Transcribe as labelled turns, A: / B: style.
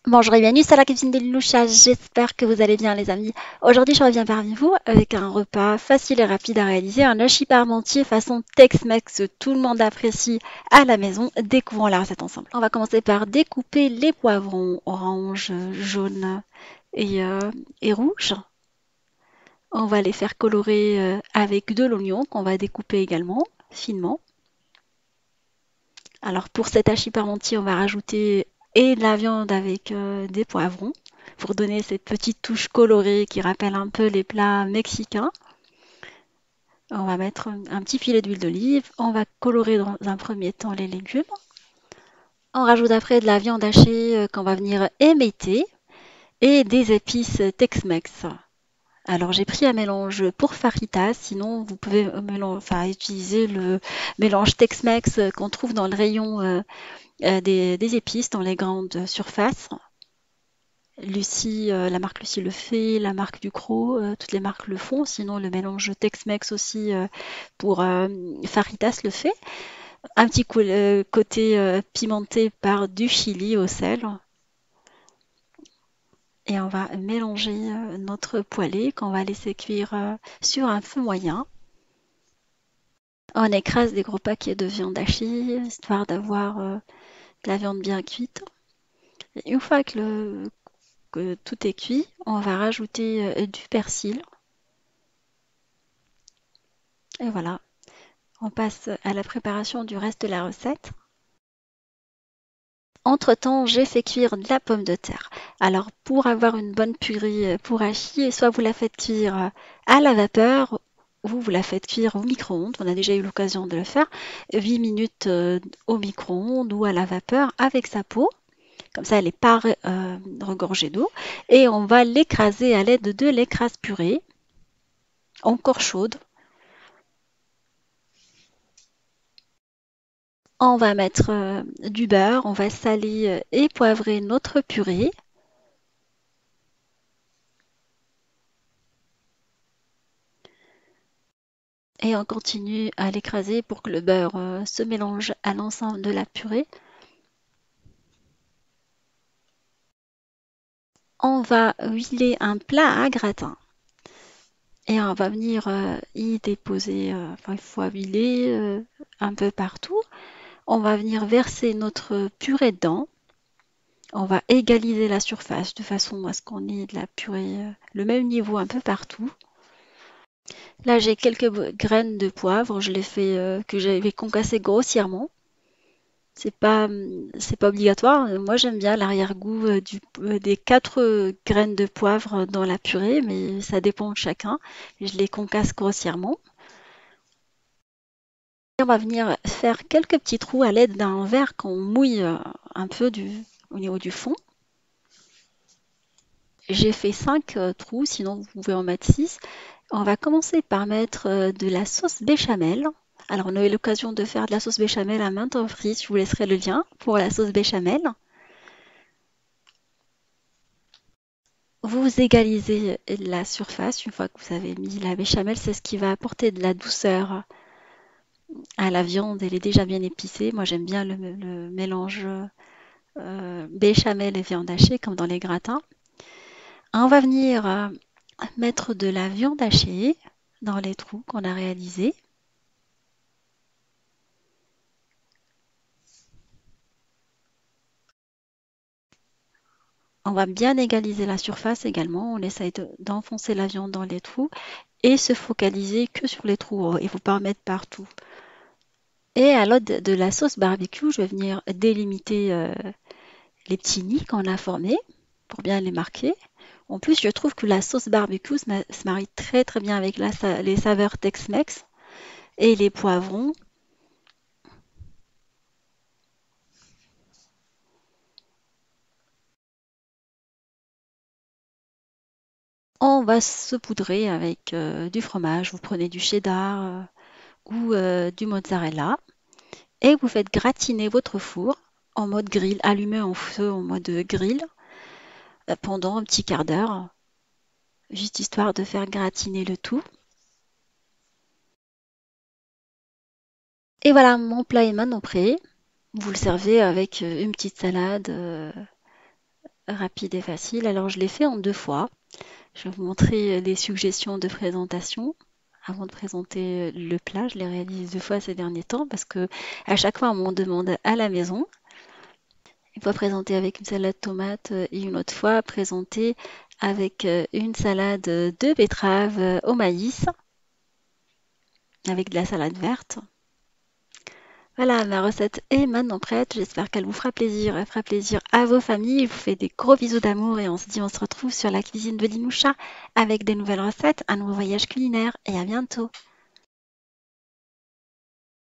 A: Bonjour et bienvenue sur la cuisine de Loucha, j'espère que vous allez bien les amis. Aujourd'hui je reviens parmi vous avec un repas facile et rapide à réaliser, un hachis parmentier façon Tex-Mex, tout le monde apprécie à la maison. Découvrons la recette ensemble. On va commencer par découper les poivrons orange, jaune et rouge. On va les faire colorer avec de l'oignon qu'on va découper également finement. Alors pour cet hachis parmentier, on va rajouter et de la viande avec des poivrons pour donner cette petite touche colorée qui rappelle un peu les plats mexicains. On va mettre un petit filet d'huile d'olive. On va colorer dans un premier temps les légumes. On rajoute après de la viande hachée qu'on va venir émietter et des épices Tex-Mex. Alors j'ai pris un mélange pour fajitas, sinon vous pouvez utiliser le mélange Tex-Mex qu'on trouve dans le rayon des épices dans les grandes surfaces. Lucie, la marque Lucie le fait, la marque Ducros, toutes les marques le font. Sinon, le mélange Tex-Mex aussi pour Faritas le fait. Un petit côté pimenté par du chili au sel. Et on va mélanger notre poêlée qu'on va laisser cuire sur un feu moyen. On écrase des gros paquets de viande hachée, histoire d'avoir de la viande bien cuite. Et une fois que tout est cuit, on va rajouter du persil. Et voilà, on passe à la préparation du reste de la recette. Entre-temps, j'ai fait cuire de la pomme de terre. Alors, pour avoir une bonne purée pour hachis, soit vous la faites cuire à la vapeur, ou vous la faites cuire au micro-ondes. On a déjà eu l'occasion de le faire. 8 minutes au micro-ondes ou à la vapeur avec sa peau. Comme ça, elle n'est pas regorgée d'eau. Et on va l'écraser à l'aide de l'écrase purée, encore chaude. On va mettre du beurre, on va saler et poivrer notre purée. Et on continue à l'écraser pour que le beurre se mélange à l'ensemble de la purée. On va huiler un plat à gratin. Et on va venir y déposer, il faut huiler un peu partout. On va venir verser notre purée dedans. On va égaliser la surface de façon à ce qu'on ait de la purée le même niveau un peu partout. Là, j'ai quelques graines de poivre, je les fais que j'avais concassées grossièrement. C'est pas obligatoire. Moi, j'aime bien l'arrière-goût des quatre graines de poivre dans la purée, mais ça dépend de chacun. Je les concasse grossièrement. Et on va venir faire quelques petits trous à l'aide d'un verre qu'on mouille un peu au niveau du fond. J'ai fait 5 trous, sinon vous pouvez en mettre 6. On va commencer par mettre de la sauce béchamel. Alors, on a eu l'occasion de faire de la sauce béchamel à maintes reprises. Je vous laisserai le lien pour la sauce béchamel. Vous égalisez la surface une fois que vous avez mis la béchamel. C'est ce qui va apporter de la douceur à la viande. Elle est déjà bien épicée. Moi, j'aime bien le mélange béchamel et viande hachée, comme dans les gratins. On va venir mettre de la viande hachée dans les trous qu'on a réalisés. On va bien égaliser la surface également. On essaye d'enfoncer la viande dans les trous et se focaliser que sur les trous. Il ne faut pas en mettre partout. Et à l'aide de la sauce barbecue, je vais venir délimiter les petits nids qu'on a formés pour bien les marquer. En plus, je trouve que la sauce barbecue se marie très très bien avec les saveurs Tex-Mex et les poivrons. On va saupoudrer avec du fromage. Vous prenez du cheddar ou du mozzarella et vous faites gratiner votre four en mode grill, allumé en feu en mode grill pendant un petit quart d'heure, juste histoire de faire gratiner le tout. Et voilà, mon plat est maintenant prêt. Vous le servez avec une petite salade rapide et facile. Alors je l'ai fait en 2 fois. Je vais vous montrer les suggestions de présentation. Avant de présenter le plat, je les réalise 2 fois ces derniers temps parce que à chaque fois on m'en demande à la maison. Une fois présenté avec une salade tomate et une autre fois présenté avec une salade de betterave au maïs avec de la salade verte. Voilà, ma recette est maintenant prête. J'espère qu'elle vous fera plaisir. Elle fera plaisir à vos familles. Je vous fais des gros bisous d'amour et on se retrouve sur la cuisine de Linoucha avec des nouvelles recettes, un nouveau voyage culinaire et à bientôt.